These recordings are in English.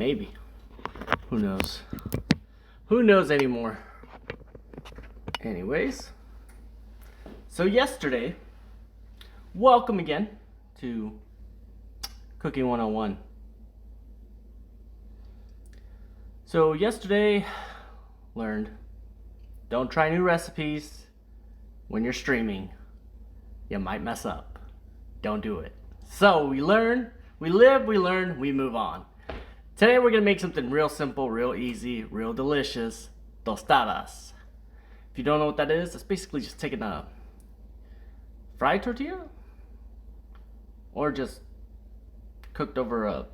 Maybe. Who knows? Who knows anymore? Anyways, so yesterday, welcome again to Cooking 101. So yesterday, learned, don't try new recipes when you're streaming. You might mess up. Don't do it. So we learn, we live, we learn, we move on. Today we're gonna make something real simple, real easy, real delicious, tostadas. If you don't know what that is, it's basically just taking a fried tortilla or just cooked over a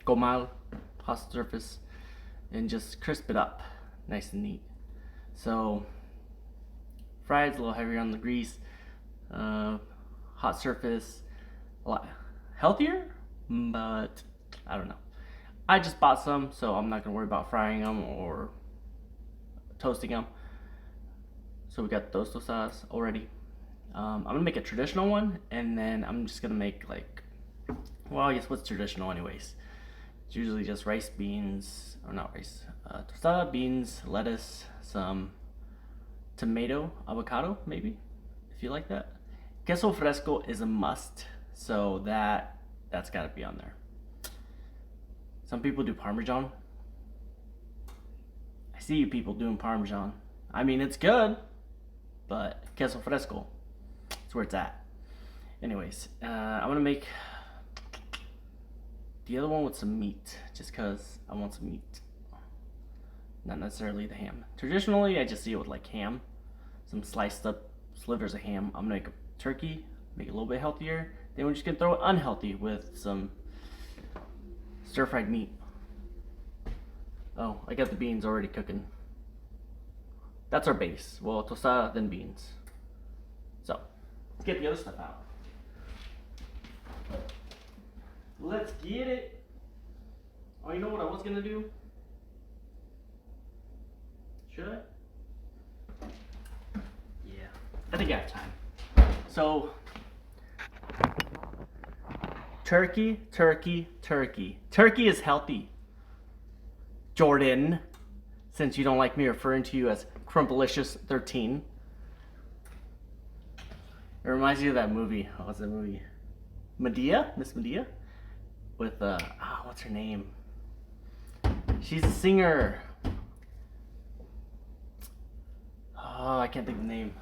comal hot surface and just crisp it up nice and neat. So fried's a little heavier on the grease, hot surface a lot healthier, but I don't know. I just bought some, so I'm not gonna worry about frying them or toasting them. So we got those tostadas already. I'm gonna make a traditional one, and then I'm just gonna make like, well, I guess what's traditional anyways? It's usually just rice, beans, or not rice, tostada, beans, lettuce, some tomato, avocado, maybe, if you like that. Queso fresco is a must, so that's gotta be on there. Some people do Parmesan. I see you people doing Parmesan. I mean, it's good, but queso fresco, that's where it's at. Anyways, I'm gonna make the other one with some meat, just cause I want some meat. Not necessarily the ham. Traditionally, I just see it with like ham, some sliced up slivers of ham. I'm gonna make a turkey, make it a little bit healthier. Then we're just gonna throw it unhealthy with some stir-fried meat. Oh, I got the beans already cooking. That's our base. Well, tostada, then beans. So, let's get the other stuff out. Let's get it. Oh, you know what I was gonna do? Should I? Yeah, I think I have time. So, turkey, turkey, turkey. Turkey is healthy. Jordan, since you don't like me referring to you as Crumpalicious13. It reminds me of that movie. What's that movie? Medea? Miss Medea? With, what's her name? She's a singer. Oh, I can't think of the name.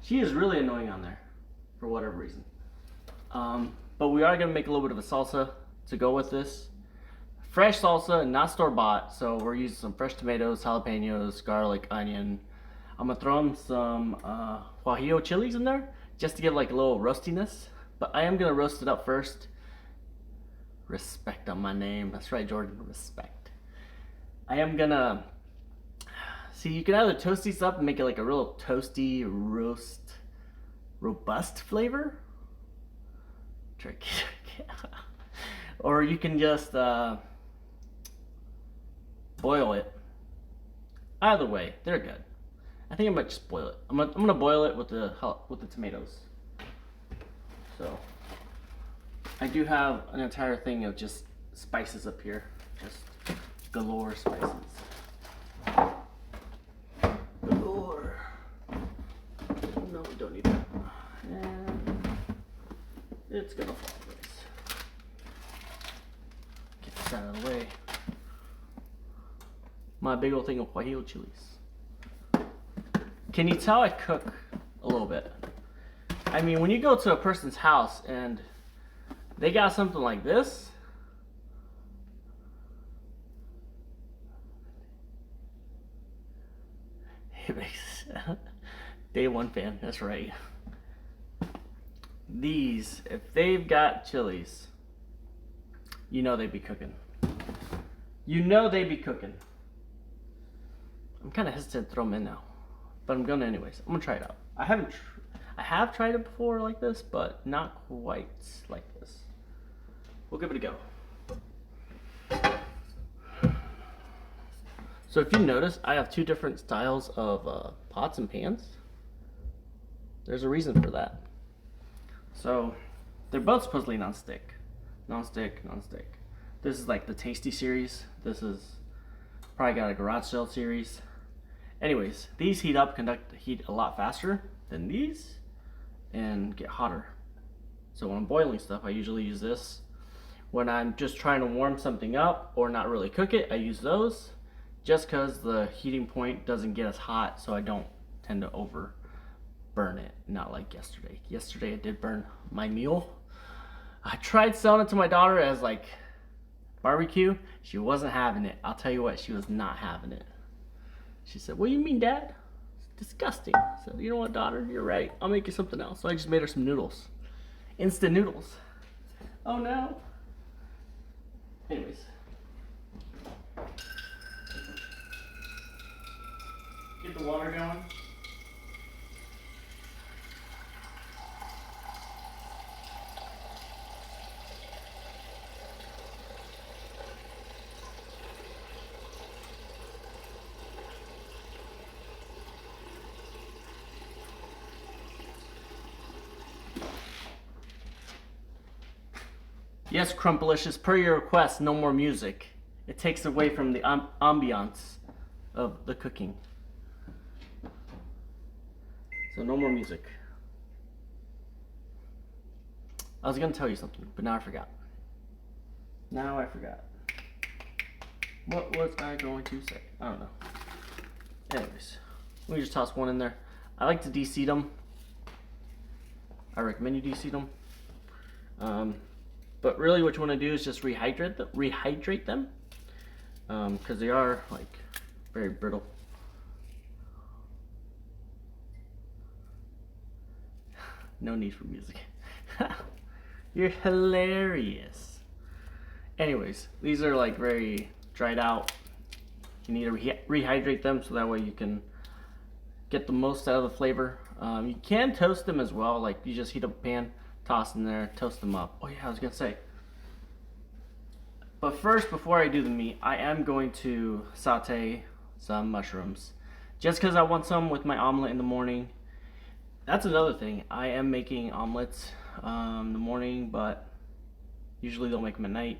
She is really annoying on there, for whatever reason. But we are gonna make a little bit of a salsa to go with this. Fresh salsa, not store-bought, so we're using some fresh tomatoes, jalapenos, garlic, onion. I'm gonna throw in some guajillo chilies in there, just to give like a little roastiness. But I am gonna roast it up first. Respect on my name. That's right, Jordan, respect. I am gonna, see, you can either toast these up and make it like a real toasty, robust flavor. Tricky. Or you can just boil it. Either way, they're good. I think I might just boil it. I'm gonna boil it with the tomatoes. So I do have an entire thing of just spices up here, just galore spices. Galore. No, we don't need that. And it's gonna fall. Get this out of the way. My big old thing of guajillo chilies. Can you tell I cook a little bit? I mean, when you go to a person's house and they got something like this, it makes day one fan, that's right. These, if they've got chilies, you know they'd be cooking. You know they'd be cooking. I'm kind of hesitant to throw them in now, but I'm gonna anyways. I'm gonna try it out. I have tried it before like this, but not quite like this. We'll give it a go. So if you notice, I have two different styles of pots and pans. There's a reason for that. So they're both supposedly non-stick. Non-stick, non-stick. This is like the Tasty series. This is probably got a garage sale series. Anyways, these conduct heat a lot faster than these and get hotter. So when I'm boiling stuff, I usually use this. When I'm just trying to warm something up or not really cook it, I use those just because the heating point doesn't get as hot, so I don't tend to over burn it. Not like yesterday. Yesterday I did burn my meal. I tried selling it to my daughter as like barbecue. She wasn't having it. I'll tell you what, she was not having it. She said, "What do you mean, Dad? It's disgusting." I said, "You know what, daughter? You're right. I'll make you something else." So I just made her some noodles. Instant noodles. Oh no. Anyways. Get the water going. Yes, Crumpalicious, per your request, no more music. It takes away from the ambiance of the cooking. So no more music. I was gonna tell you something, but now I forgot. What was I going to say? I don't know. Anyways, let me just toss one in there. I like to de-seed them. I recommend you de-seed them. But really what you want to do is just rehydrate them, because they are like very brittle. No need for music. You're hilarious. Anyways, these are like very dried out. You need to rehydrate them so that way you can get the most out of the flavor. You can toast them as well, like you just heat up a pan, toss in there, toast them up. Oh yeah, I was gonna say. But first, before I do the meat, I am going to saute some mushrooms. Just because I want some with my omelet in the morning. That's another thing. I am making omelets in the morning, but usually don't make them at night.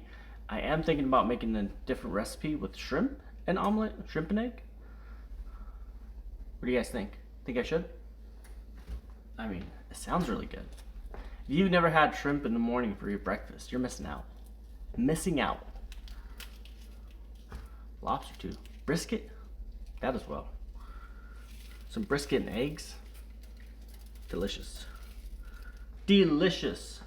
I am thinking about making a different recipe with shrimp and omelet, shrimp and egg. What do you guys think? Think I should? I mean, it sounds really good. If you've never had shrimp in the morning for your breakfast, you're missing out. Missing out. Lobster too. Brisket? That as well. Some brisket and eggs. Delicious. Delicious.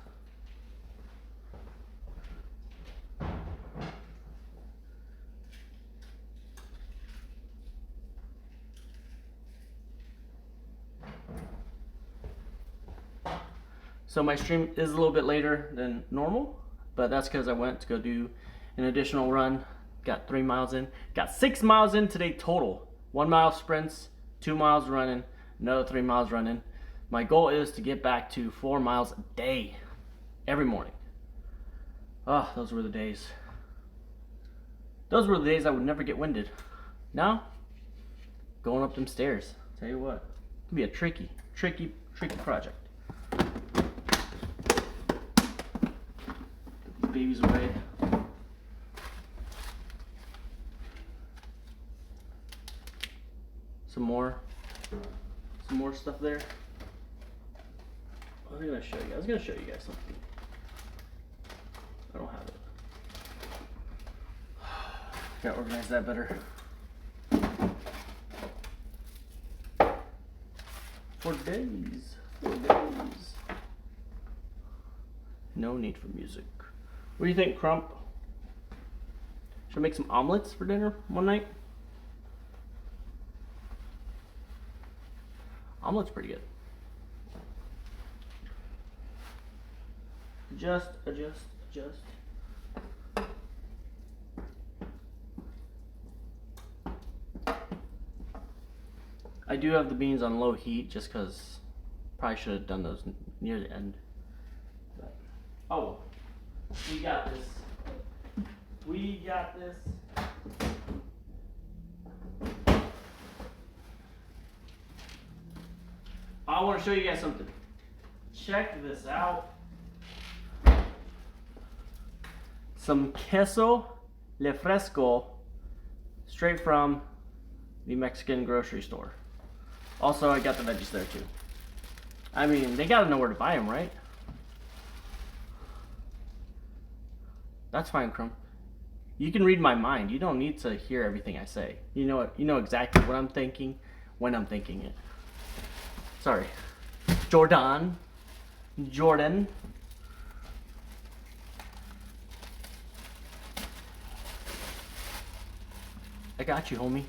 So my stream is a little bit later than normal, but that's because I went to go do an additional run. Got 3 miles in. Got 6 miles in today total. 1 mile sprints, 2 miles running, another 3 miles running. My goal is to get back to 4 miles a day, every morning. Oh, those were the days. Those were the days I would never get winded. Now, going up them stairs. Tell you what, it can be a tricky project. Get these babies away. Some more stuff there. What was I gonna show you? I was gonna show you guys something. I don't have it. Gotta organize that better. For days. No need for music. What do you think, Crump? Should I make some omelets for dinner one night? Omelet's pretty good. Adjust. I do have the beans on low heat just because probably should have done those near the end. But, oh, we got this. I want to show you guys something. Check this out. some queso le fresco straight from the Mexican grocery store. Also, I got the veggies there too. I mean, they gotta know where to buy them, right? That's fine, Crumb. You can read my mind. You don't need to hear everything I say. You know what? You know exactly what I'm thinking when I'm thinking it. Sorry. Jordan. I got you, homie.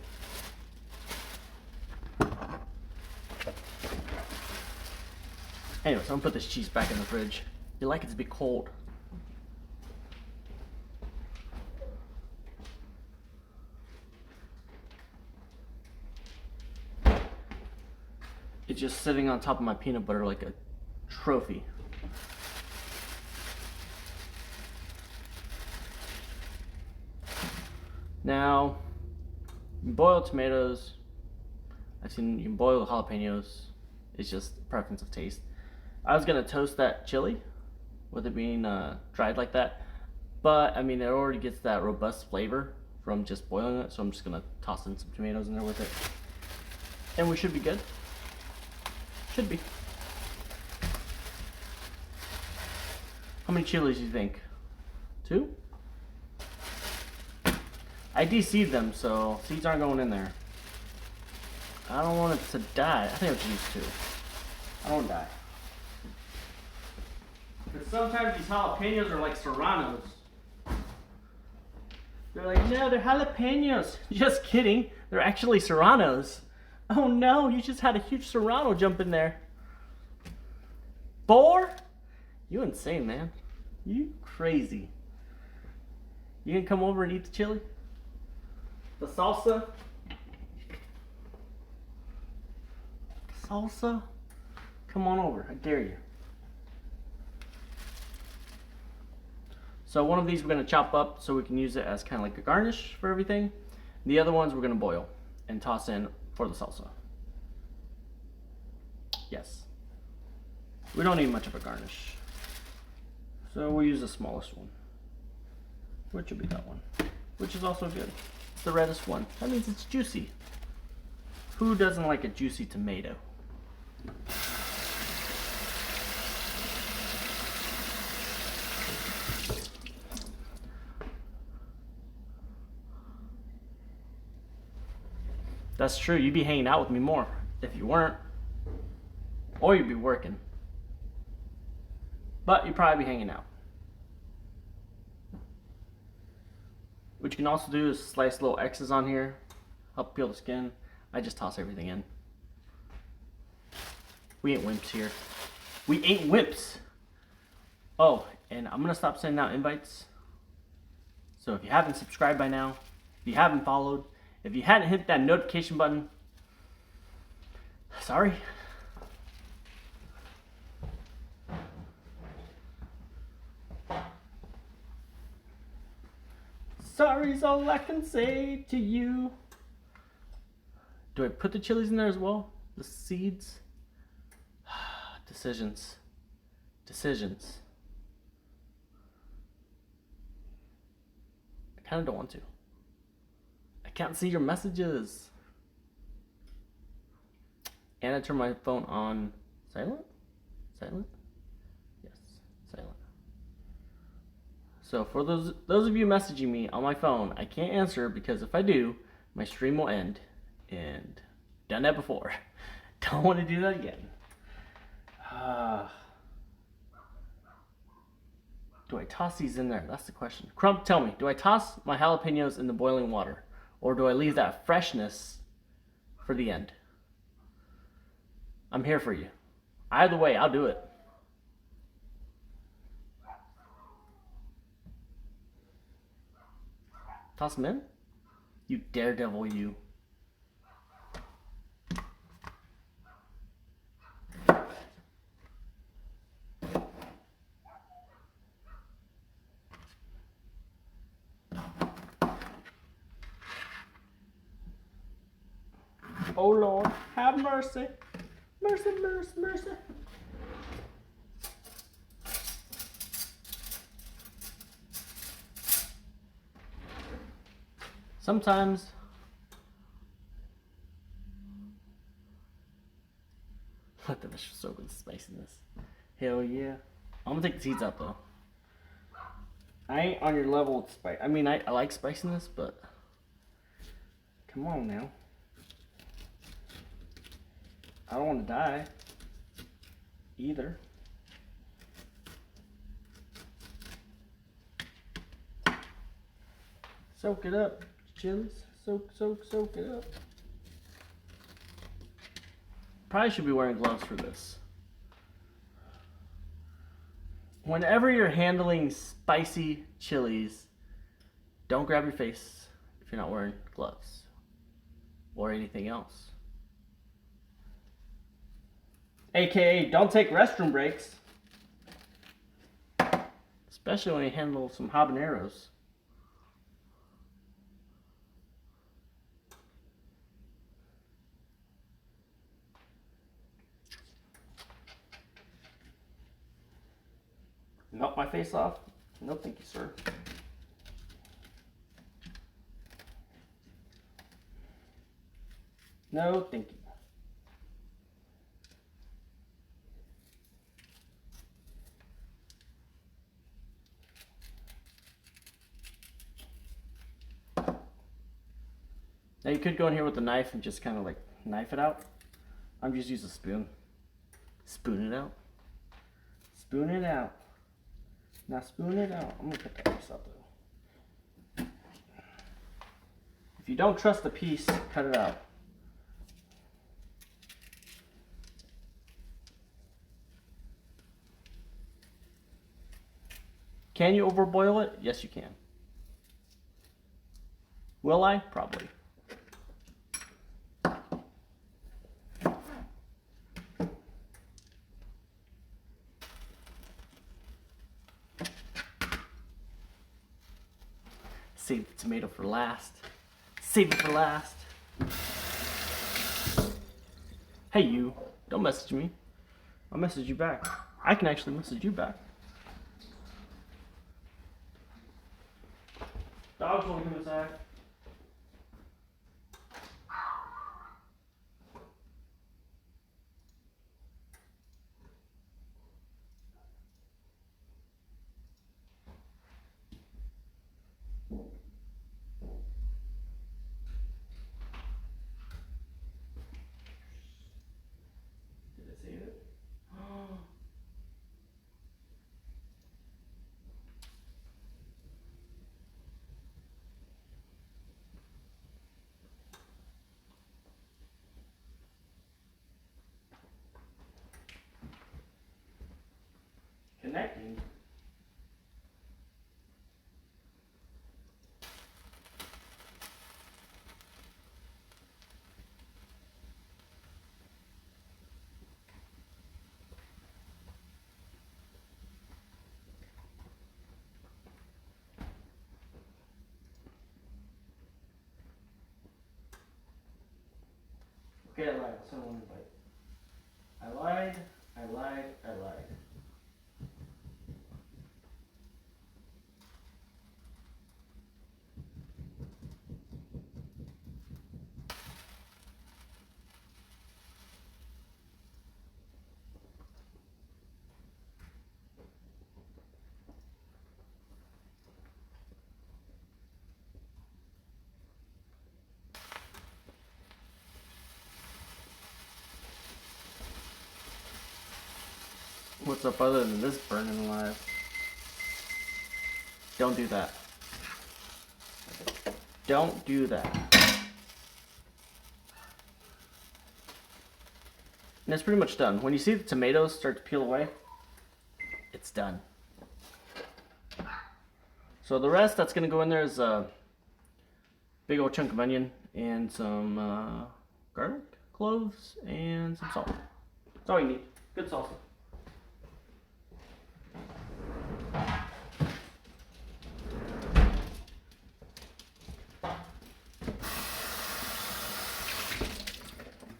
Anyways, I'm gonna put this cheese back in the fridge. You like it to be cold. It's just sitting on top of my peanut butter like a trophy. Now, you boil tomatoes. I've seen you can boil the jalapenos. It's just preference of taste. I was gonna toast that chili with it being dried like that, but I mean it already gets that robust flavor from just boiling it, so I'm just gonna toss in some tomatoes in there with it, and we should be good. Should be. How many chilies do you think? 2? I de-seed them, so seeds aren't going in there. I don't want it to die. I think I'll use 2. I don't want to die. Because sometimes these jalapenos are like serranos. They're like, no, they're jalapenos. Just kidding. They're actually serranos. Oh no, you just had a huge serrano jump in there. 4? You insane, man. You crazy. You gonna come over and eat the chili? The salsa? Salsa? Come on over, I dare you. So one of these we're gonna chop up so we can use it as kind of like a garnish for everything. The other ones we're gonna boil and toss in for the salsa. Yes. We don't need much of a garnish. So we'll use the smallest one, which will be that one, which is also good. It's the reddest one. That means it's juicy. Who doesn't like a juicy tomato? That's true. You'd be hanging out with me more if you weren't. Or you'd be working. But you'd probably be hanging out. What you can also do is slice little X's on here. Help peel the skin. I just toss everything in. We ain't wimps here. We ain't wimps. Oh, and I'm going to stop sending out invites. So if you haven't subscribed by now, if you haven't followed, if you hadn't hit that notification button, sorry. Sorry's all I can say to you. Do I put the chilies in there as well? The seeds? Decisions. Decisions. I kind of don't want to. I can't see your messages. And I turn my phone on silent? Silent? Yes, silent. So for those of you messaging me on my phone, I can't answer because if I do, my stream will end. And done that before. Don't want to do that again. Do I toss these in there? That's the question. Crump, tell me, do I toss my jalapenos in the boiling water? Or do I leave that freshness for the end? I'm here for you. Either way, I'll do it. Toss them in? You daredevil, you. Oh Lord, have mercy. Mercy, mercy, mercy. Sometimes let the vegetable soak with the spiciness. Hell yeah. I'm gonna take the seeds out though. I ain't on your level with spice. I mean, I like spiciness, but come on now. I don't want to die either. Soak it up, chilies. Soak it up. Probably should be wearing gloves for this. Whenever you're handling spicy chilies, don't grab your face if you're not wearing gloves or anything else. AKA, don't take restroom breaks. Especially when you handle some habaneros. Melt my face off? No, thank you, sir. No, thank you. Now you could go in here with a knife and just kind of like knife it out. I'm just using a spoon. Spoon it out. Spoon it out. Now spoon it out. I'm gonna cut that piece out though. If you don't trust the piece, cut it out. Can you overboil it? Yes, you can. Will I? Probably. Save the tomato for last. Save it for last. Hey you, don't message me. I'll message you back. I can actually message you back. Dogs won't come inside. Did I save it? Connecting. Okay, I lied. So one invite. I lied. I lied. I lied. What's up other than this burning alive? Don't do that. Don't do that. And it's pretty much done. When you see the tomatoes start to peel away, it's done. So the rest that's gonna go in there is a big old chunk of onion and some garlic, cloves, and some salt. That's all you need. Good salsa.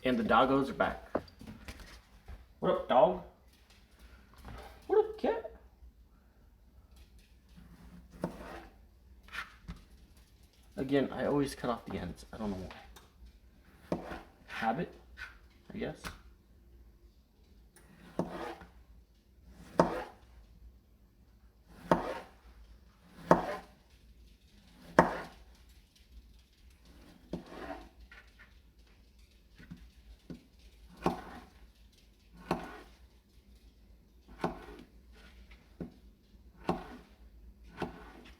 And the doggos are back. What up, dog? What up, cat? Again, I always cut off the ends. I don't know why. Habit, I guess.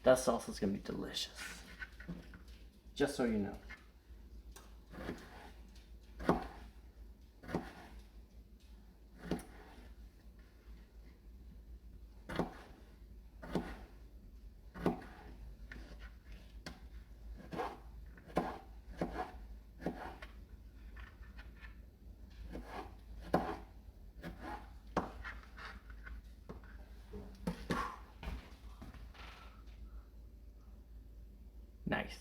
That salsa is gonna be delicious. Just so you know. Nice.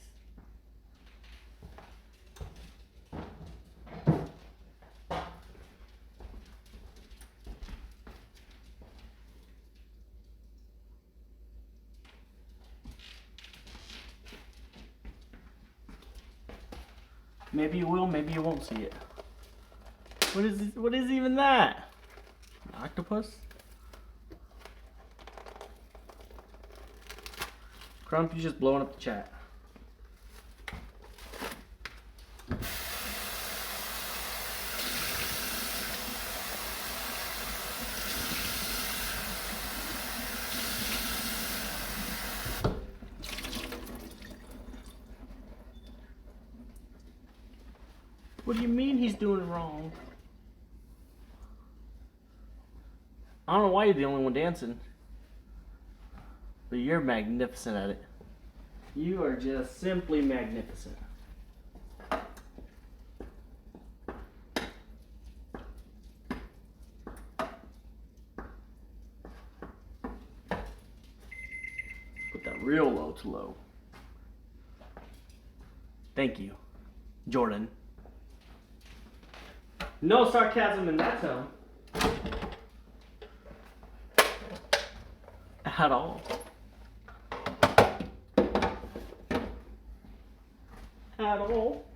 Maybe you will, maybe you won't see it. What is even that? An octopus? Crump, you just blowing up the chat. What do you mean he's doing it wrong? I don't know why you're the only one dancing. But you're magnificent at it. You are just simply magnificent. Put that real low to low. Thank you, Jordan. No sarcasm in that tone. At all. At all.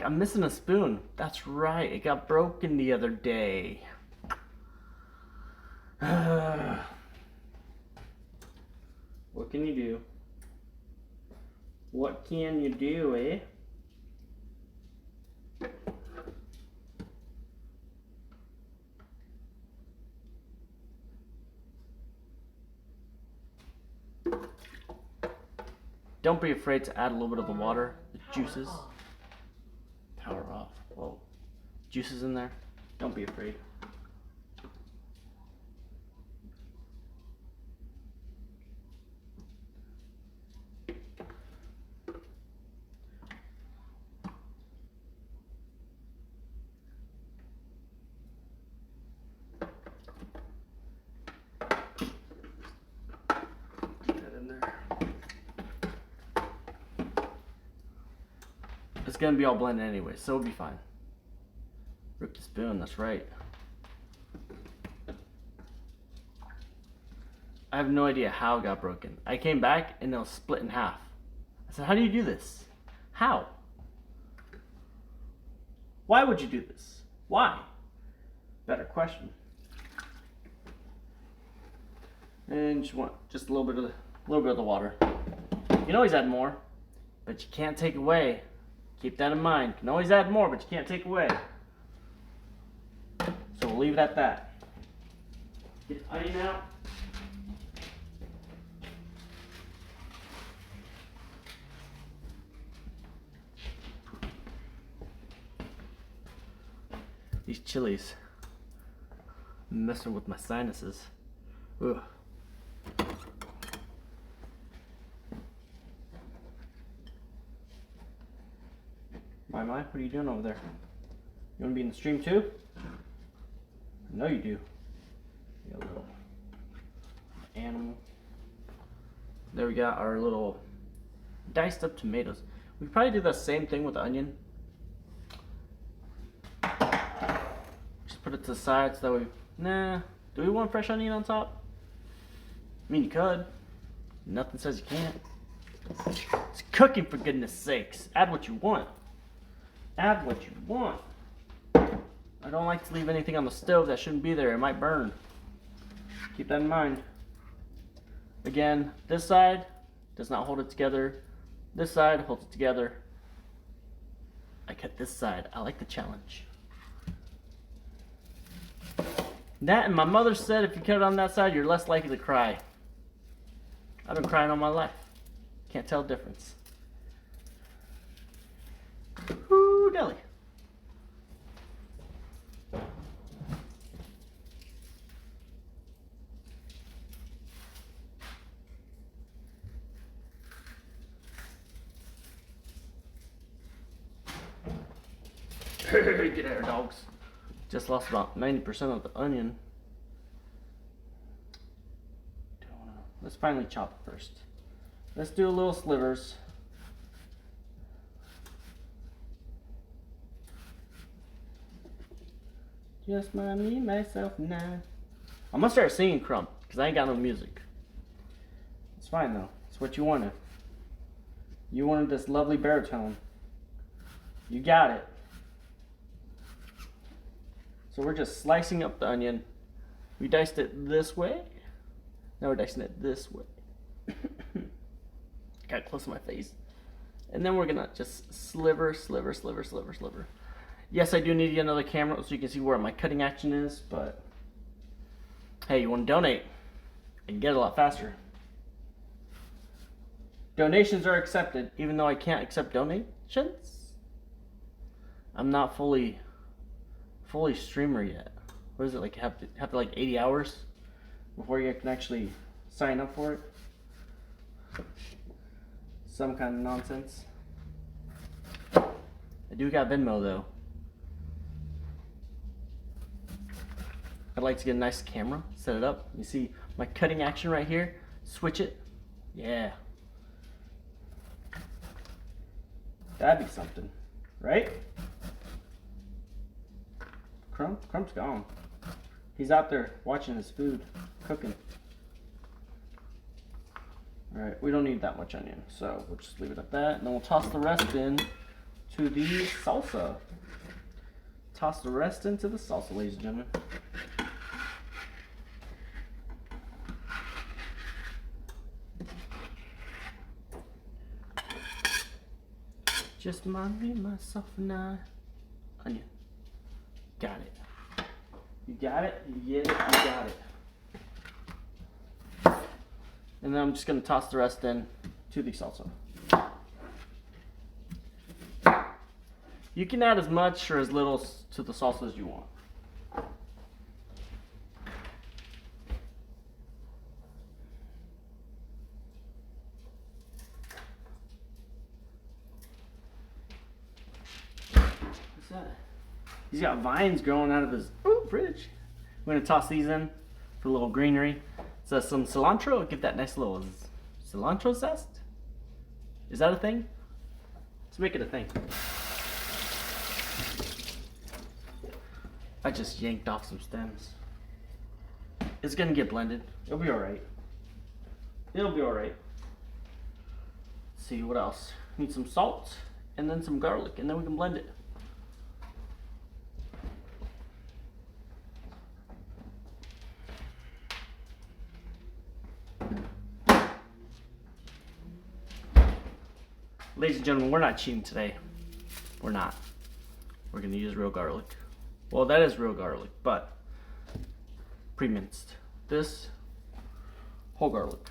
I'm missing a spoon. That's right, it got broken the other day. What can you do? What can you do, eh? Don't be afraid to add a little bit of the water, the juices. Power off. Whoa. Juices in there. Don't be afraid. It's gonna be all blended anyway, so it'll be fine. Rip the spoon, that's right. I have no idea how it got broken. I came back and it was split in half. I said, how do you do this? How? Why would you do this? Why? Better question. And you want just a little bit of the water. You can always add more, but you can't take away. Keep that in mind. You can always add more, but you can't take away. So we'll leave it at that. Get the onion out. These chilies messing with my sinuses. Ugh. What are you doing over there? You want to be in the stream too? I know you do. You little animal. There we got our little diced up tomatoes. We probably do the same thing with the onion. Put it to the side so that way. Nah. Do we want fresh onion on top? I mean, you could. Nothing says you can't. It's cooking, for goodness sakes. Add what you want. Add what you want. I don't like to leave anything on the stove that shouldn't be there. It might burn. Keep that in mind. Again, this side does not hold it together. This side holds it together. I cut this side. I like the challenge. That, and my mother said if you cut it on that side, you're less likely to cry. I've been crying all my life. Can't tell the difference. Woo, deli. Get out here, dogs. Just lost about 90% of the onion. Let's finally chop it first. Let's do a little slivers. Just me, myself, and I. I'm gonna start singing Crump, because I ain't got no music. It's fine though. It's what you wanted. You wanted this lovely baritone. You got it. So we're just slicing up the onion. We diced it this way. Now we're dicing it this way. Got close to my face. And then we're gonna just sliver, sliver, sliver, sliver, sliver. Yes, I do need to get another camera so you can see where my cutting action is, but hey, you wanna donate and get it a lot faster. Donations are accepted, even though I can't accept donations. I'm not fully streamer yet. What is it, like have to like 80 hours before you can actually sign up for it? Some kind of nonsense. I do got Venmo though. I'd like to get a nice camera, set it up. You see my cutting action right here. Switch it. Yeah. That'd be something, right? Crump's gone. He's out there watching his food, cooking. Alright, we don't need that much onion, so we'll just leave it at that. And then we'll toss the rest in to the salsa. Toss the rest into the salsa, ladies and gentlemen. Just me, myself, and I. Onion. Got it. You got it, you get it, you got it. And then I'm just going to toss the rest in to the salsa. You can add as much or as little to the salsa as you want. What's that? He's got vines growing out of his fridge. We're going to toss these in for a little greenery. So some cilantro, give that nice little cilantro zest. Is that a thing? Let's make it a thing. I just yanked off some stems. It's gonna get blended. It'll be alright. It'll be alright. Let's see what else. Need some salt and then some garlic, and then we can blend it. Ladies and gentlemen, we're not cheating today. We're not. We're gonna use real garlic. Well, that is real garlic, but pre-minced. This, whole garlic,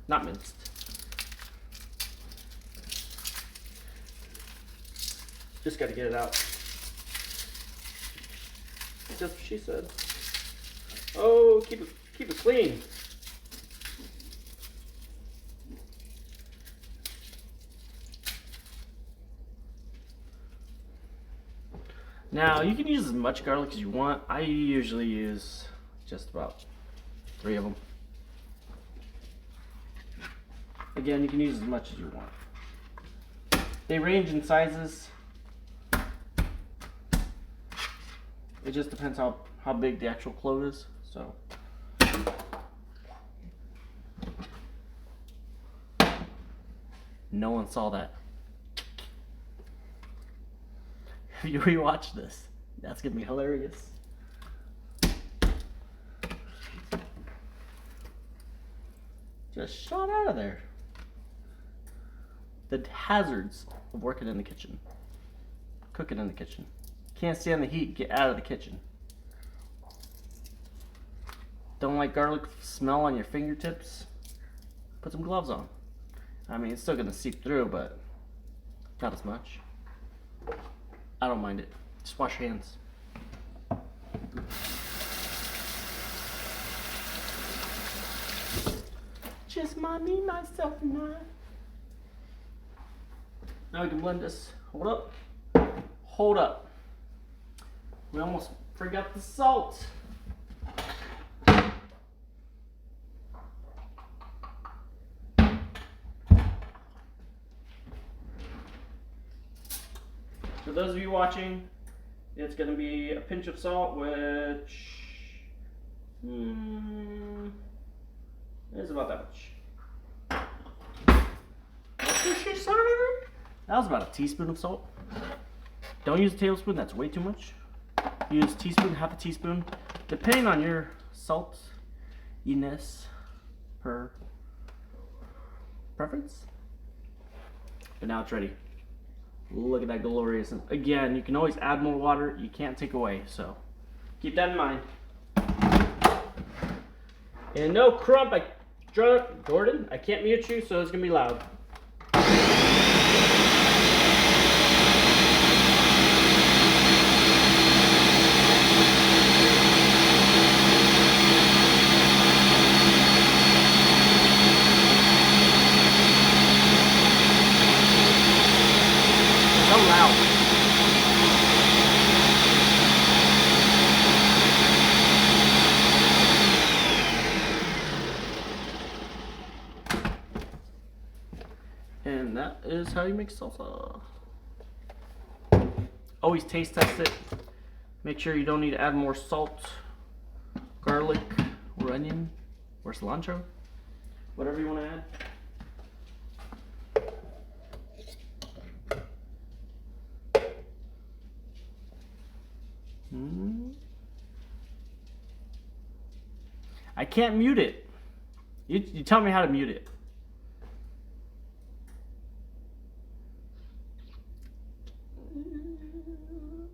not minced. Just gotta get it out. Just what she said. Oh, keep it clean. Now, you can use as much garlic as you want. I usually use just about 3 of them. Again, you can use as much as you want. They range in sizes. It just depends how big the actual clove is. So. No one saw that. If you rewatch this, that's gonna be hilarious. Just shot out of there. The hazards of working in the kitchen. Cooking in the kitchen. Can't stand the heat, get out of the kitchen. Don't like garlic smell on your fingertips? Put some gloves on. I mean, it's still gonna seep through, but not as much. I don't mind it. Just wash your hands. Just me, myself, and I. Now we can blend this. Hold up. Hold up. We almost forgot the salt. For those of you watching, it's going to be a pinch of salt, which is about that much. What did she say? That was about a teaspoon of salt. Don't use a tablespoon, that's way too much. Use a teaspoon, half a teaspoon, depending on your saltiness per preference. But now it's ready. Look at that glorious. Again, you can always add more water. You can't take away. So keep that in mind. And no crump. Jordan, I can't mute you, so it's going to be loud. So loud. And that is how you make salsa. Always taste test it. Make sure you don't need to add more salt, garlic, or onion, or cilantro. Whatever you want to add. I can't mute it. You tell me how to mute it.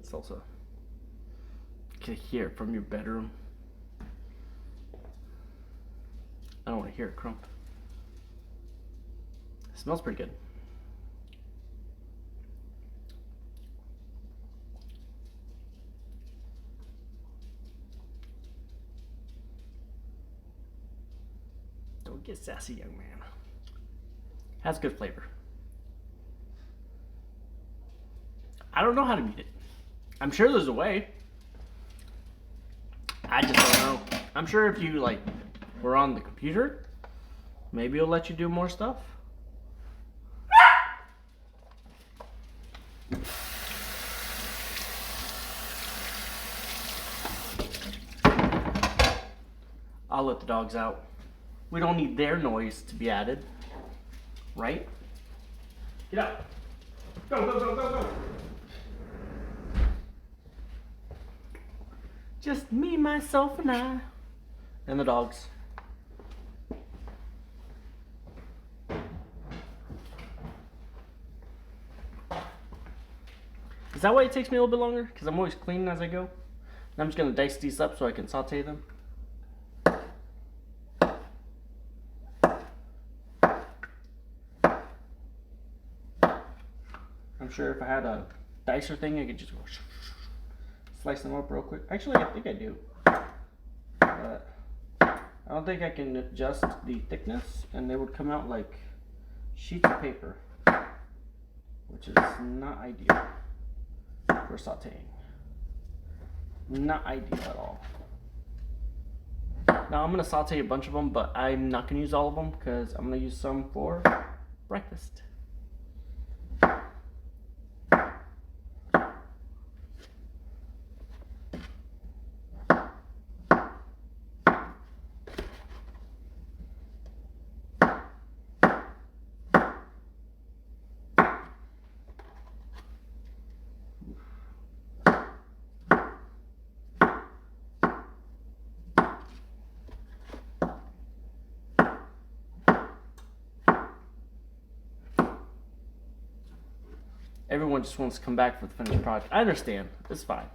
Salsa. You can hear it from your bedroom. I don't want to hear it crump. It smells pretty good. Don't get sassy, young man. Has good flavor. I don't know how to mute it. I'm sure there's a way. I just don't know. I'm sure if you were on the computer, maybe it'll let you do more stuff. I'll let the dogs out. We don't need their noise to be added, right? Get out. Go, go, go, go, go. Just me, myself, and I. And the dogs. Is that why it takes me a little bit longer? Because I'm always cleaning as I go. And I'm just going to dice these up so I can saute them. I'm sure if I had a dicer thing, I could just go slice them up real quick. Actually, I think I do. But I don't think I can adjust the thickness, and they would come out like sheets of paper, which is not ideal for sauteing. Not ideal at all. Now I'm going to saute a bunch of them, but I'm not going to use all of them because I'm going to use some for breakfast. everyone just wants to come back for the finished product. I understand. It's fine.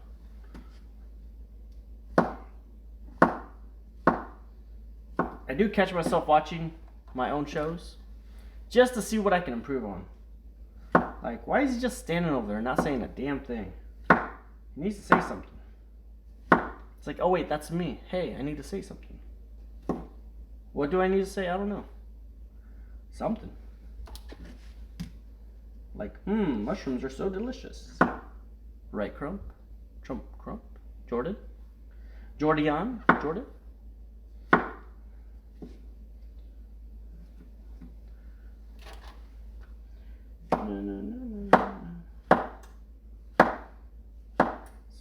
I do catch myself watching my own shows just to see what I can improve on. Like, why is he just standing over there not saying a damn thing? He needs to say something. It's like, oh wait, that's me. Hey, I need to say something. What do I need to say? I don't know. Something. Like, mushrooms are so delicious. Right, Crump? Crump? Jordan? Jordan?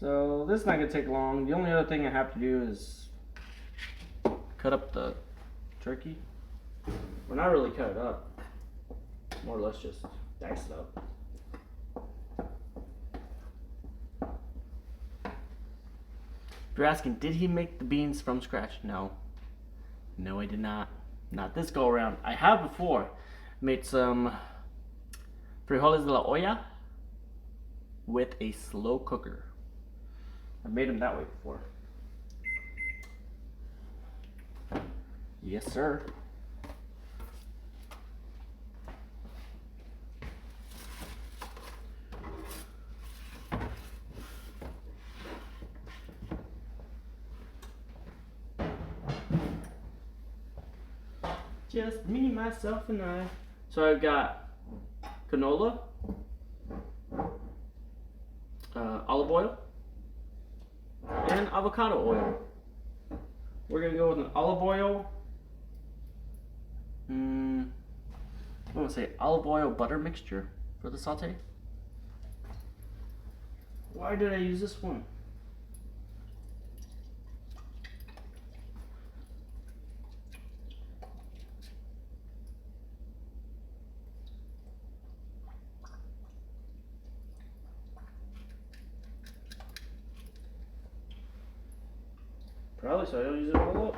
So this is not going to take long. The only other thing I have to do is cut up the turkey. Well, not really cut it up. More or less just dice it up. If you're asking, did he make the beans from scratch? No. No, I did not. Not this go around. I have before made some frijoles de la olla with a slow cooker. I've made them that way before. Yes, sir. Just me, myself, and I. So I've got canola, olive oil, and avocado oil. We're gonna go with an olive oil. I'm gonna say olive oil butter mixture for the saute. Why did I use this one? Probably so I don't use it all up.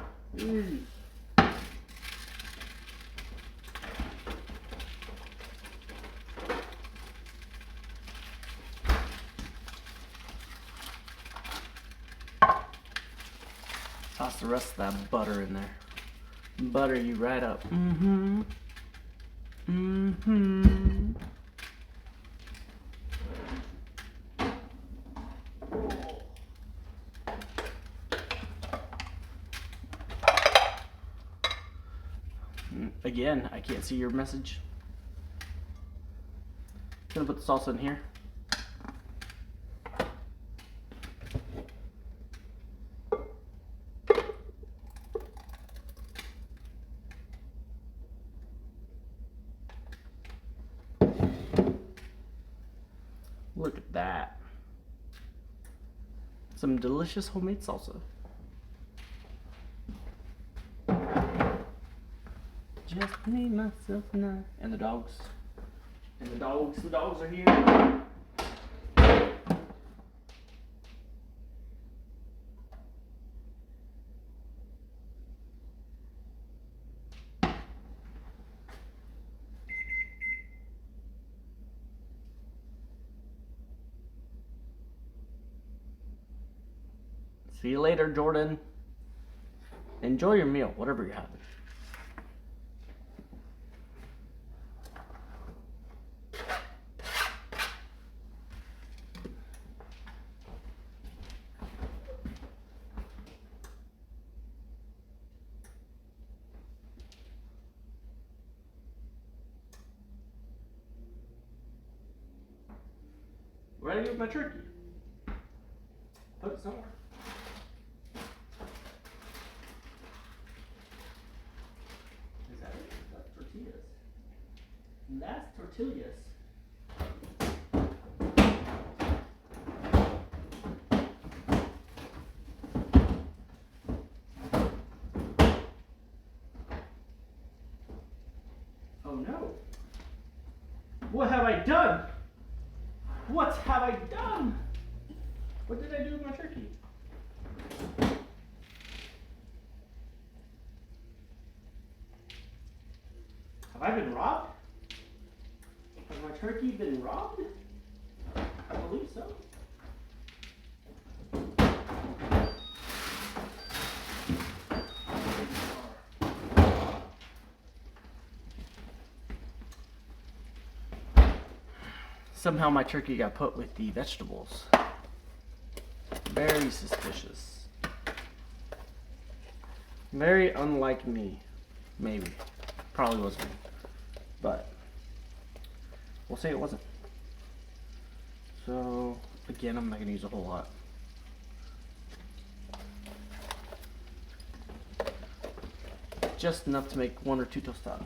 Toss the rest of that butter in there. Butter you right up. Again, I can't see your message. Gonna put the salsa in here. Look at that. Some delicious homemade salsa. Just me, myself, and I. And the dogs. And the dogs are here. See you later, Jordan. Enjoy your meal, whatever you're having. Where did I get my turkey? Put it somewhere. Is that it? That's tortillas. That's tortillas. Oh no. What have I done? What have I done? What did I do with my turkey? Have I been robbed? Has my turkey been robbed? Somehow my turkey got put with the vegetables. Very suspicious. Very unlike me. Maybe. Probably wasn't me. But we'll say it wasn't. So again, I'm not gonna use a whole lot. Just enough to make 1 or 2 tostadas.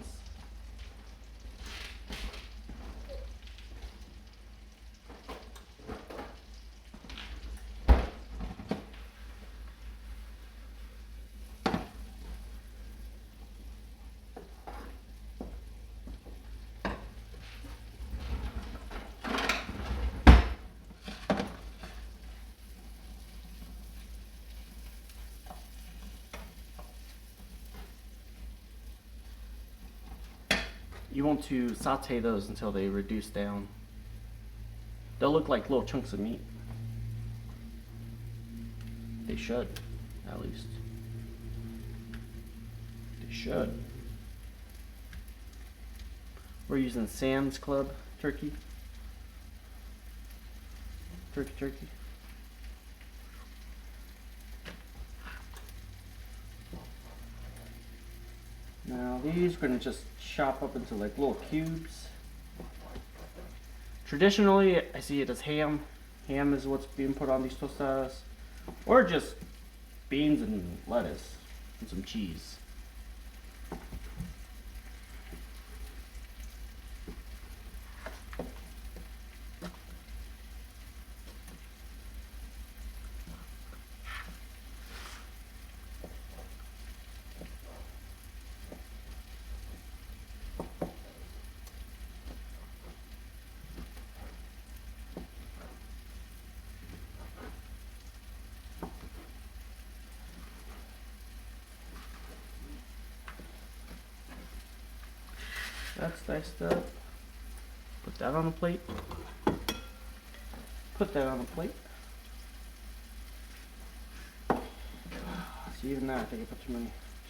You want to saute those until they reduce down. They'll look like little chunks of meat. They should, at least. They should. We're using Sam's Club turkey. Turkey. Now these we're going to just chop up into like little cubes. Traditionally, I see it as ham. Ham is what's being put on these tostadas. Or just beans and lettuce and some cheese. That's diced up. Put that on a plate. Put that on a plate. See, even that, I think I put too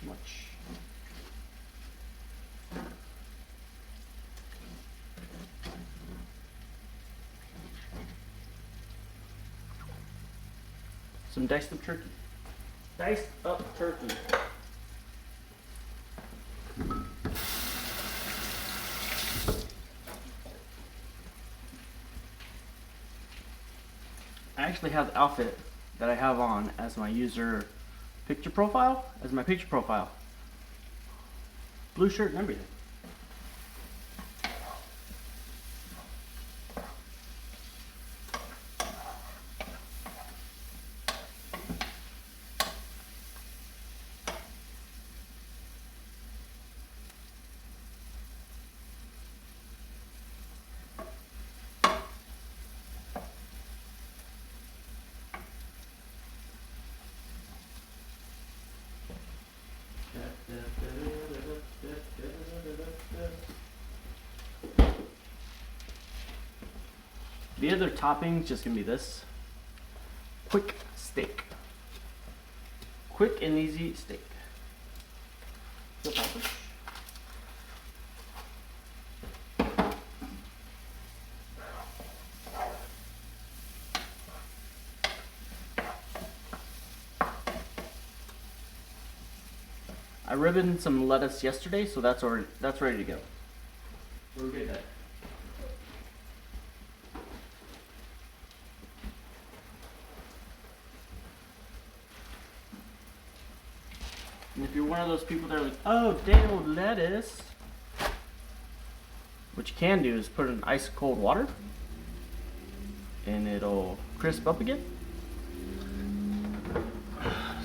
much. Some diced up turkey. Diced up turkey. I actually have the outfit that I have on as my user picture profile, Blue shirt and everything. The other topping's just gonna be this quick steak. Quick and easy steak. I ribboned some lettuce yesterday, so that's ready to go. We're good there. And if you're one of those people that are like, oh, Dale, lettuce, what you can do is put it in ice cold water and it'll crisp up again.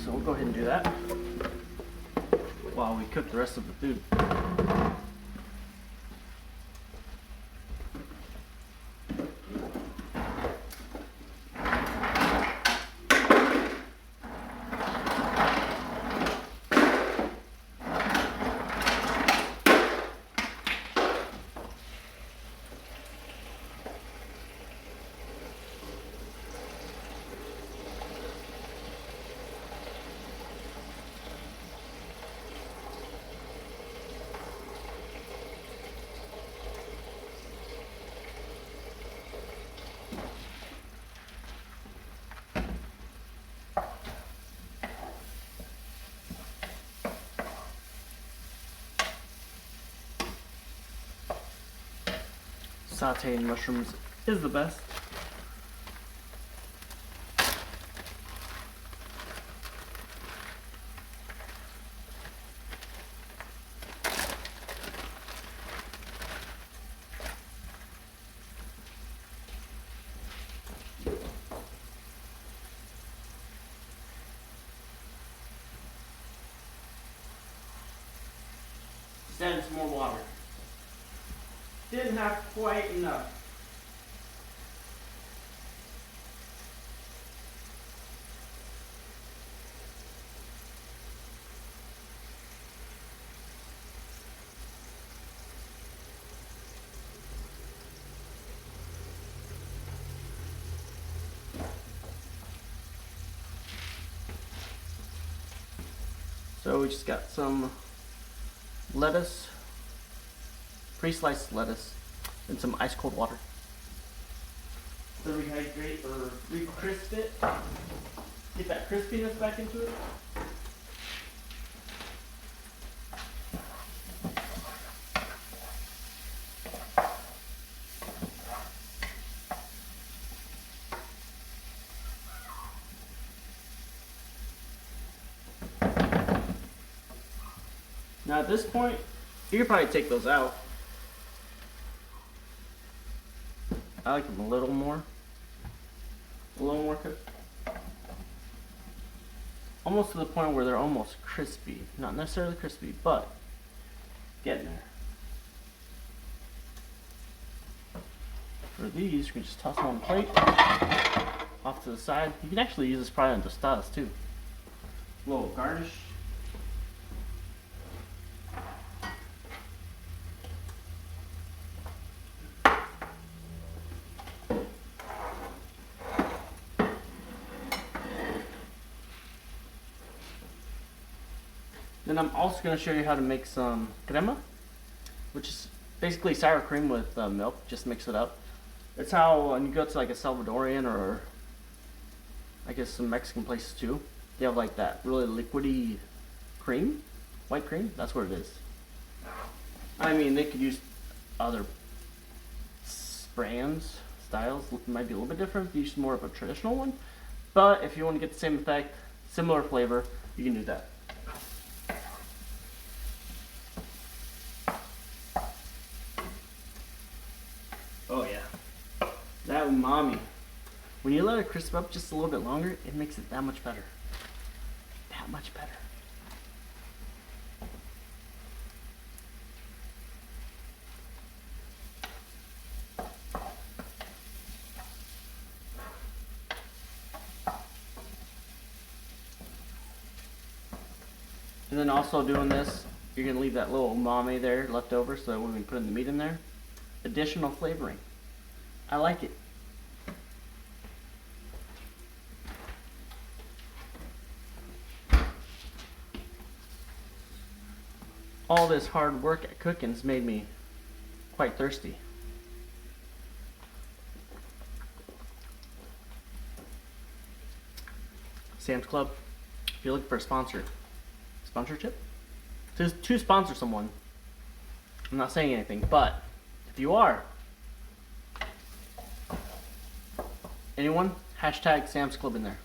So we'll go ahead and do that while we cook the rest of the food. sauteing mushrooms is the best. Just adding some more water. Didn't have quite enough. So we just got some lettuce, pre-sliced lettuce, and some ice cold water to rehydrate or re-crisp it, get that crispiness back into it. Now at this point, you could probably take those out. I like them a little more cooked. Almost to the point where they're almost crispy. Not necessarily crispy, but getting there. For these, you can just toss them on the plate, off to the side. You can actually use this probably on tostadas too. A little garnish. Then I'm also going to show you how to make some crema, which is basically sour cream with milk. Just mix it up. That's how when you go to like a Salvadorian or I guess some Mexican places too, they have like that really liquidy cream, white cream. That's what it is. I mean, they could use other brands, styles. Might be a little bit different. Use more of a traditional one, but if you want to get the same effect, similar flavor, you can do that. Oh yeah, that umami. When you let it crisp up just a little bit longer, it makes it that much better. That much better. And then also doing this, you're going to leave that little umami there left over so that when we put the meat in there, additional flavoring. I like it. All this hard work at cooking has made me quite thirsty. Sam's Club, if you're looking for a sponsorship, to sponsor someone. I'm not saying anything, but if you are, anyone, hashtag Sam's Club in there.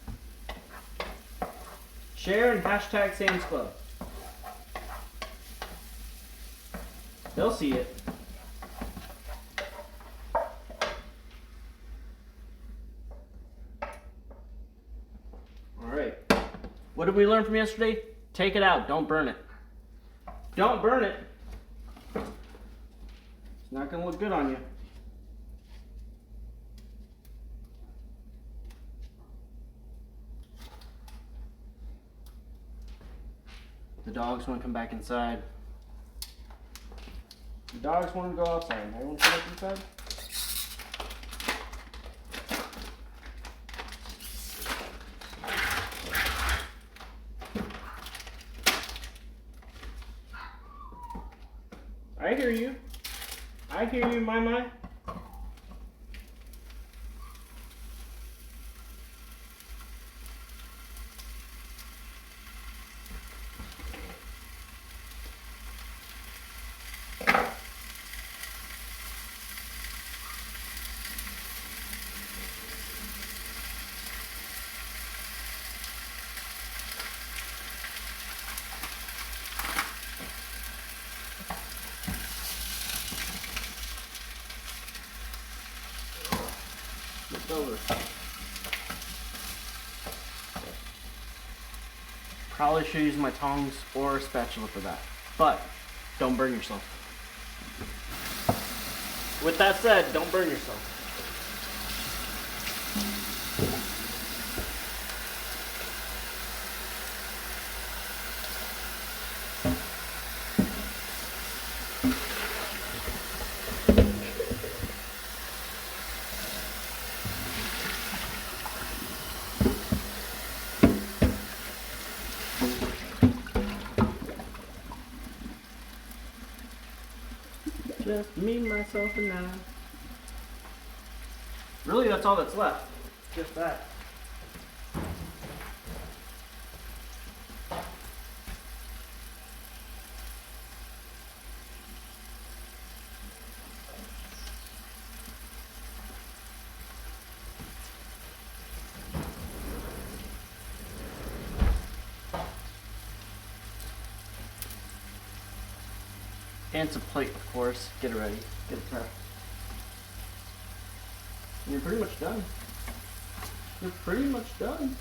Share and hashtag Sam's Club. They'll see it. Alright. What did we learn from yesterday? Take it out. Don't burn it. Don't burn it. It's not going to look good on you. The dogs want to come back inside. The dogs want to go outside. They want to come back inside. I hear you. I hear you, my. Probably should use my tongs or a spatula for that. But don't burn yourself. With that said, don't burn yourself. Just me, myself, and I. Really, that's all that's left. Just that. And some plate, of course. Get it ready. Get it prepped. And you're pretty much done. You're pretty much done.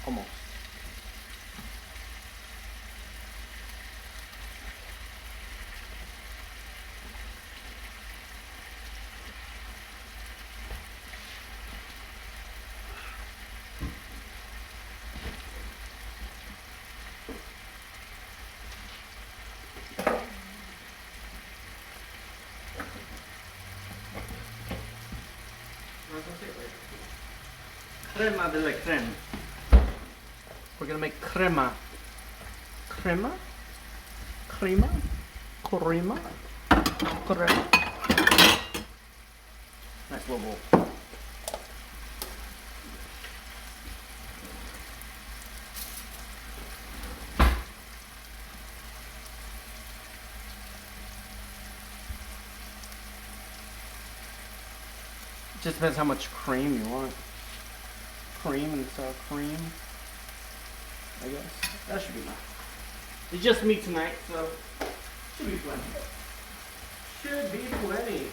Almost. Crema de la creme. We're gonna make crema. Crema? Crema? Crema? Crema? Nice little bowl. It just depends how much cream you want. Cream and sour cream, I guess. That should be enough. It's just me tonight, so should be plenty. Should be plenty.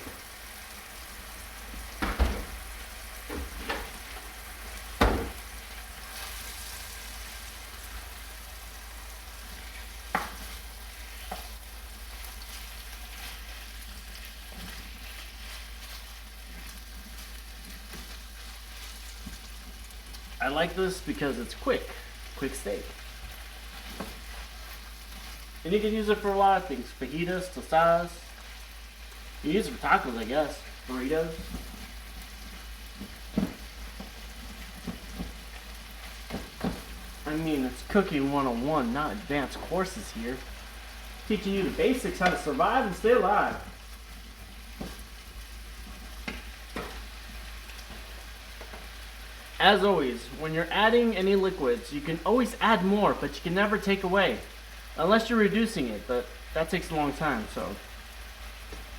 I like this because it's quick steak. And you can use it for a lot of things. Fajitas, tostadas. You use it for tacos, I guess. Burritos. I mean, it's cooking 101, not advanced courses here. Teaching you the basics, how to survive and stay alive. As always, when you're adding any liquids, you can always add more, but you can never take away. Unless you're reducing it, but that takes a long time, so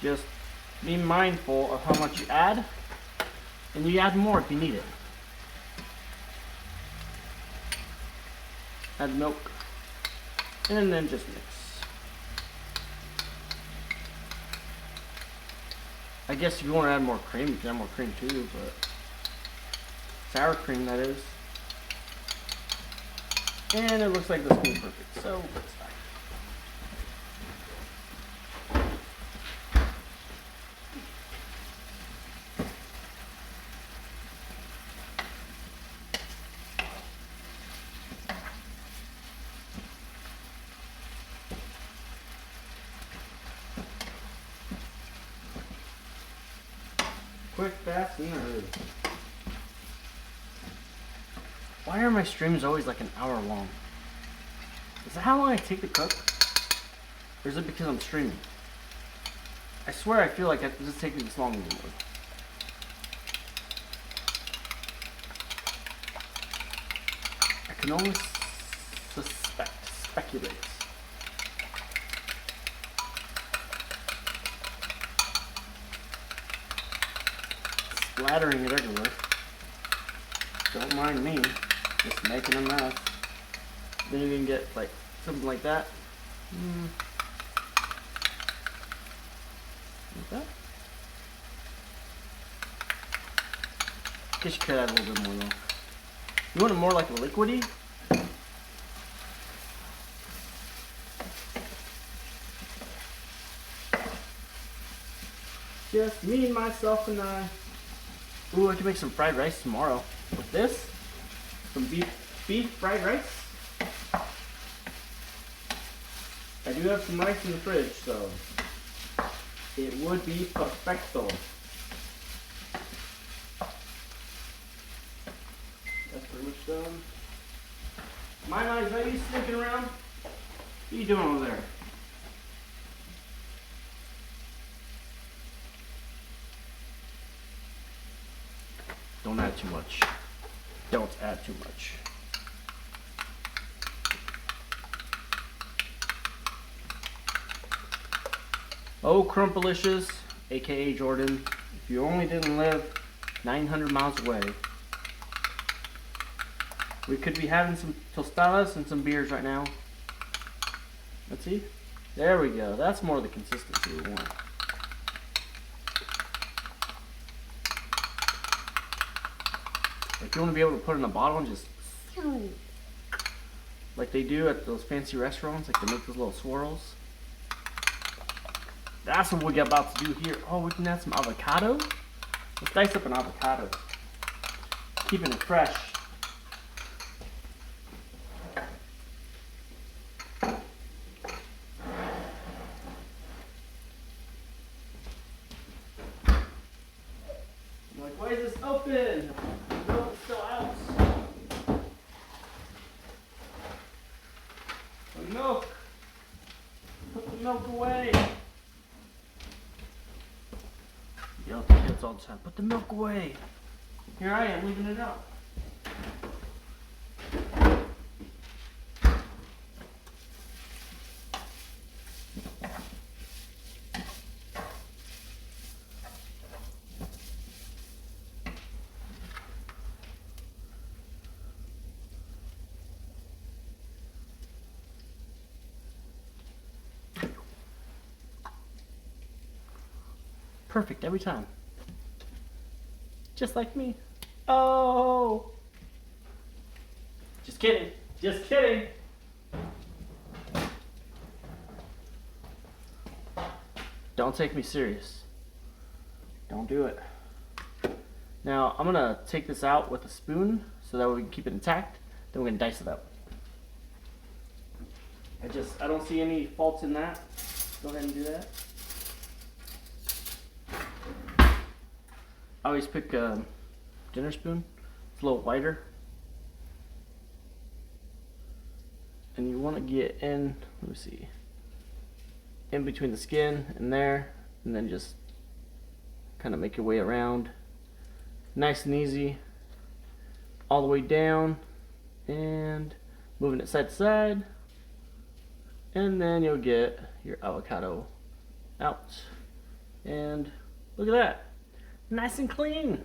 just be mindful of how much you add, and you add more if you need it. Add milk, and then just mix. I guess if you want to add more cream, you can add more cream too, but sour cream, that is. And it looks like this will be perfect, so let's start. Quick, fast, and hurry. Why are my streams always like an hour long? Is that how long I take to cook? Or is it because I'm streaming? I swear I feel like it's just taking this long anymore. I can only speculate. splattering it everywhere. Don't mind me, just making a mess. Then you can get like something like that. Like that. Guess you could add a little bit more though. You want it more like a liquidy? Just me and myself and I. Ooh, I can make some fried rice tomorrow. With this, some beef fried rice. I do have some rice in the fridge, so it would be perfecto. That's pretty much done. My eyes, are you sneaking around? What are you doing over there? Don't add too much. Don't add too much. Oh, Crumpalicious, aka Jordan, if you only didn't live 900 miles away, we could be having some tostadas and some beers right now. Let's see. There we go. That's more the consistency we want. If you want to be able to put it in a bottle and just like they do at those fancy restaurants, like they make those little swirls. That's what we're about to do here. Oh, we can add some avocado. Let's dice up an avocado. Keeping it fresh. I'm like, why is this open? The milk's still out. The milk. Put the milk away. Yell at the kids all the time. Put the milk away. Here I am leaving it out. Perfect every time. Just like me. Oh! Just kidding. Just kidding. Don't take me serious. Don't do it. Now, I'm gonna take this out with a spoon so that we can keep it intact. Then we're gonna dice it up. I don't see any faults in that. Go ahead and do that. I always pick a dinner spoon. It's a little wider. And you want to get in, let me see, in between the skin and there, and then just kind of make your way around. Nice and easy. All the way down, and moving it side to side. And then you'll get your avocado out. And look at that. Nice and clean.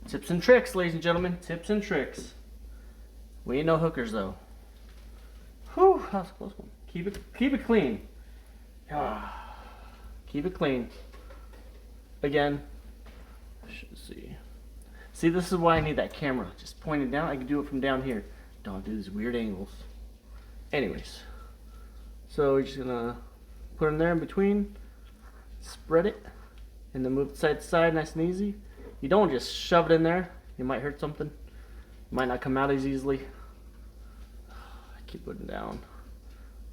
Tips and tricks, ladies and gentlemen. Tips and tricks. We ain't no hookers though. Whew, that was a close one. Keep it clean. Keep it clean. Again. Should see. See, this is why I need that camera. Just point it down. I can do it from down here. Don't do these weird angles. Anyways. So we're just gonna put them there in between. Spread it. And then move it side to side, nice and easy. You don't just shove it in there. You might hurt something. It might not come out as easily. I keep putting it down.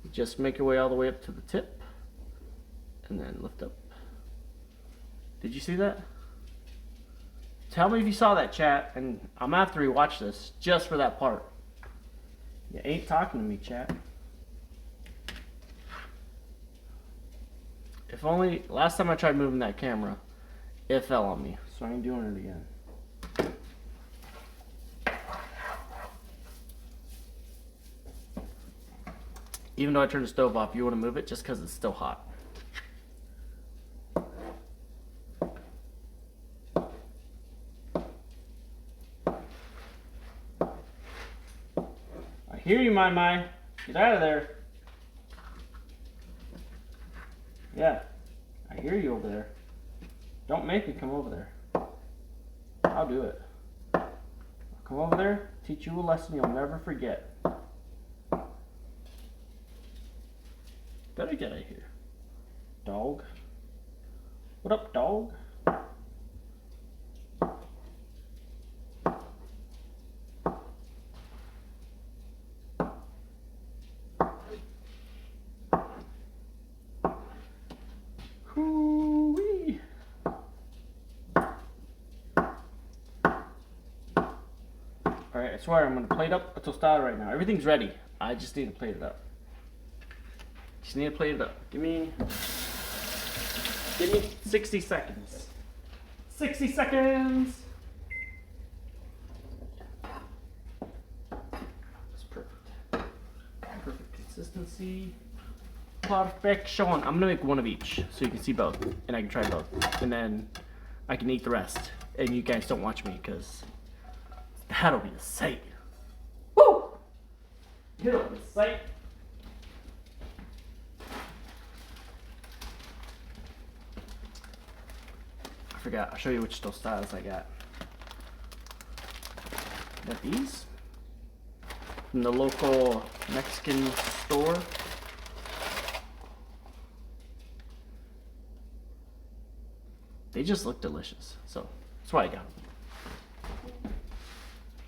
You just make your way all the way up to the tip. And then lift up. Did you see that? Tell me if you saw that, chat. And I'm gonna have to rewatch this just for that part. You ain't talking to me, chat. If only, last time I tried moving that camera, it fell on me. So I ain't doing it again. Even though I turned the stove off, you want to move it just because it's still hot. hear you, my. Get out of there. Yeah, I hear you over there. Don't make me come over there. I'll do it. I'll come over there, teach you a lesson you'll never forget. Better get out of here, dog. What up, dog? Hoo-wee. Alright, I swear I'm going to plate up a tostada right now. Everything's ready. I just need to plate it up. Just need to plate it up. Give me 60 seconds. 60 seconds! That's perfect. Perfect consistency. Perfection. I'm gonna make one of each so you can see both and I can try both. And then I can eat the rest. And you guys don't watch me because that'll be a sight. Woo! It'll be a sight. I forgot. I'll show you which tostadas I got. Got these from the local Mexican store. They just look delicious, so that's why I got them.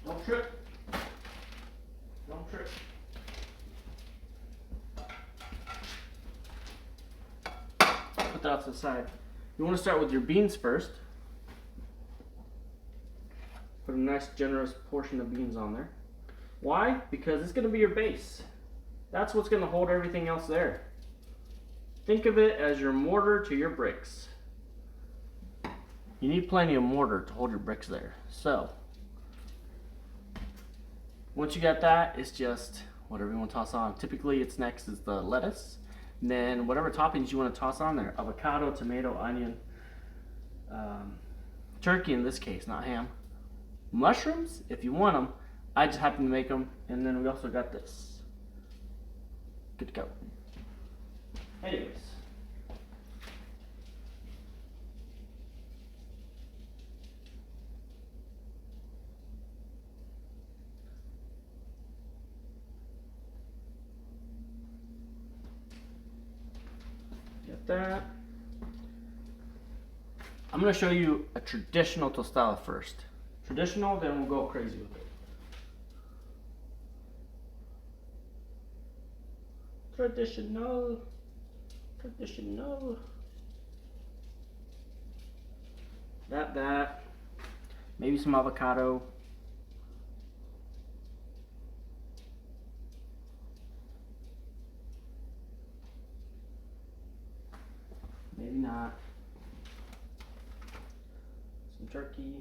Don't trip. Don't trip. Put that off to the side. You want to start with your beans first. Put a nice generous portion of beans on there. Why? Because it's going to be your base. That's what's going to hold everything else there. Think of it as your mortar to your bricks. You need plenty of mortar to hold your bricks there. So, once you got that, it's just whatever you want to toss on. Typically, it's next is the lettuce. And then whatever toppings you want to toss on there. Avocado, tomato, onion, turkey in this case, not ham. Mushrooms, if you want them. I just happen to make them. And then we also got this. Good to go. Anyways. Get that. I'm going to show you a traditional tostada first. Traditional, then we'll go crazy with it. Traditional. Traditional. That. Maybe some avocado. Maybe not. Some turkey.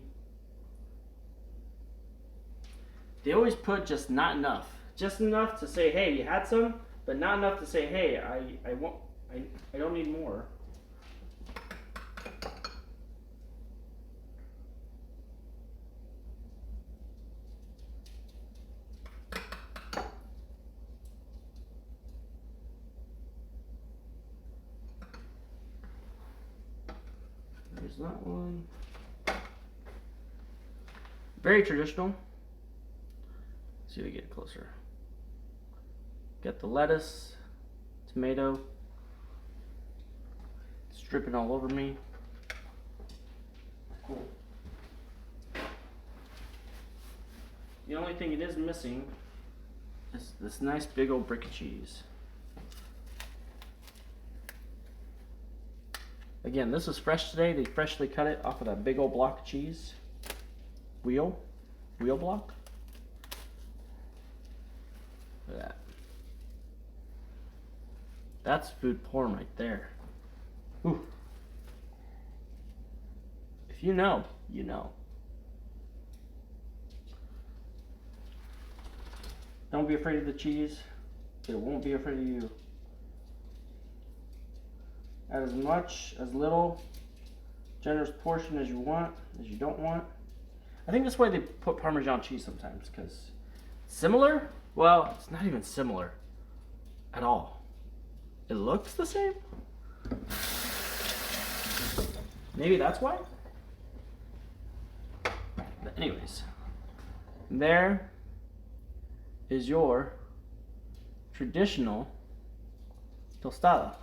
They always put just not enough. Just enough to say, hey, you had some, but not enough to say, hey, I don't need more. There's that one. Very traditional. Let's see if we get closer. Got the lettuce, tomato. It's dripping all over me. Cool. The only thing it is missing is this nice big old brick of cheese. Again, this is fresh today. They freshly cut it off of that big old block of cheese. Wheel block. Look at that. That's food porn right there. Ooh. If you know, you know. Don't be afraid of the cheese. It won't be afraid of you. Add as much, as little, generous portion as you want, as you don't want. I think that's why they put Parmesan cheese sometimes, because similar, Well, it's not even similar at all. It looks the same? Maybe that's why? But anyways, there is your traditional tostada.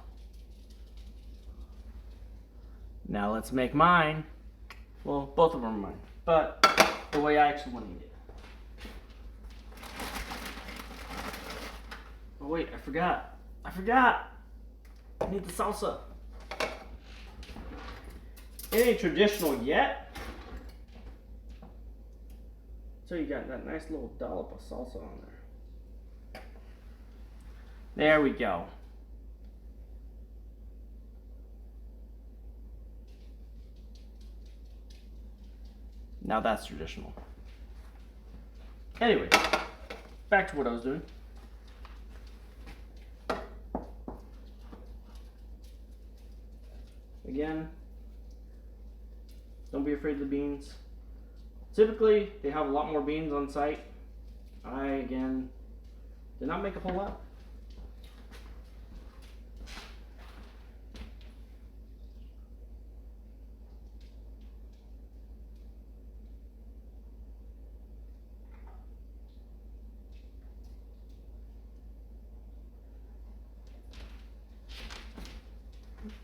Now let's make mine. Well, both of them are mine, but the way I actually want to eat it. Oh wait, I forgot. I need the salsa. It ain't traditional yet. So you got that nice little dollop of salsa on there. There we go. Now that's traditional. Anyway, back to what I was doing. Again, don't be afraid of the beans. Typically, they have a lot more beans on site. I, again, did not make a whole lot.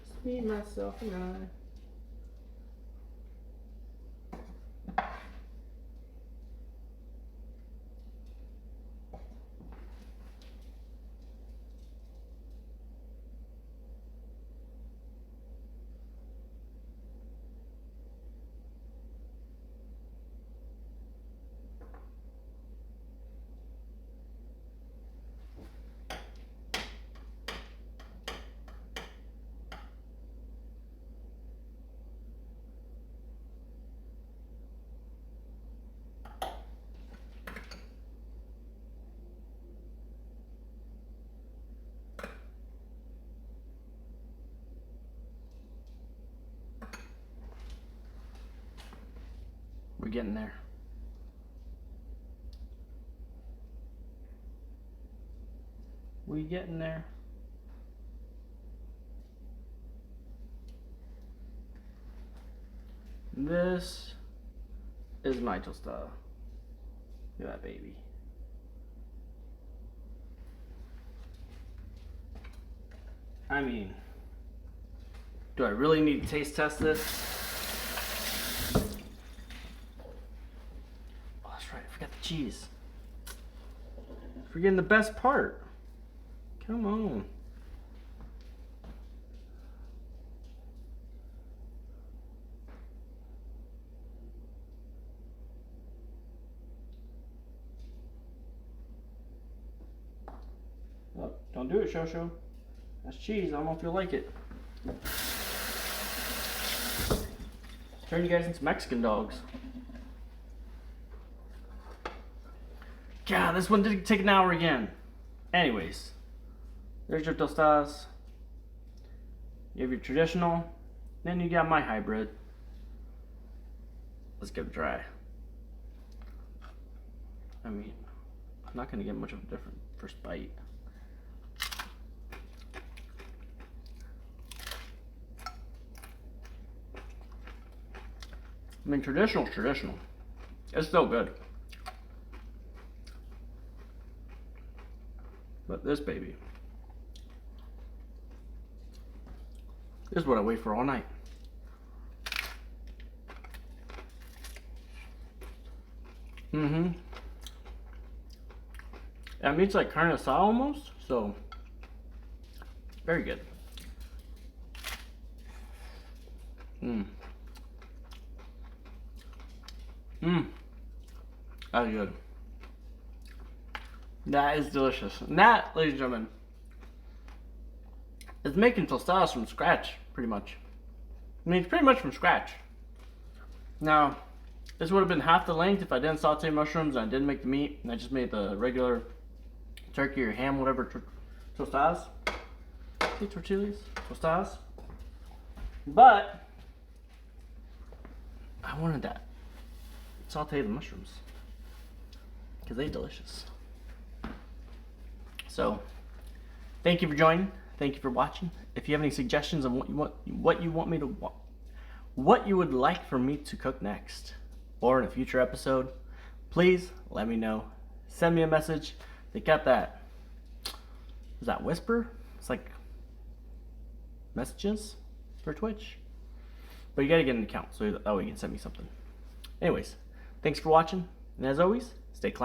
Just me, myself, and I. We're getting there. We getting there. This is my tostada. Look at that baby. I mean, do I really need to taste test this? Oh, that's right, I forgot the cheese. Forgetting the best part. Come on. Oh, don't do it, Shosho. That's cheese. I don't know if you'll like it. Turn you guys into Mexican dogs. God, this one did take an hour again. Anyways, there's your tostadas. You have your traditional. Then you got my hybrid. Let's give it a try. I mean, I'm not gonna get much of a different first bite. I mean, traditional is traditional. It's still good. But this baby, this is what I wait for all night. Mm-hmm. That meat's like carne asada almost, so very good. Mmm. Mmm. That's good. That is delicious. And that, ladies and gentlemen, is making tostadas from scratch, pretty much. I mean, it's pretty much from scratch. Now, this would have been half the length if I didn't saute mushrooms and I didn't make the meat, and I just made the regular turkey or ham, whatever, tostadas. See, tortillas? Tostadas. But I wanted that. Saute the mushrooms because they're delicious. So, thank you for joining. Thank you for watching. If you have any suggestions on what you would like for me to cook next, or in a future episode, please let me know. Send me a message. They got that. Is that Whisper? It's like messages for Twitch. But you gotta get an account so that way you can send me something. Anyways, thanks for watching, and as always, stay classy.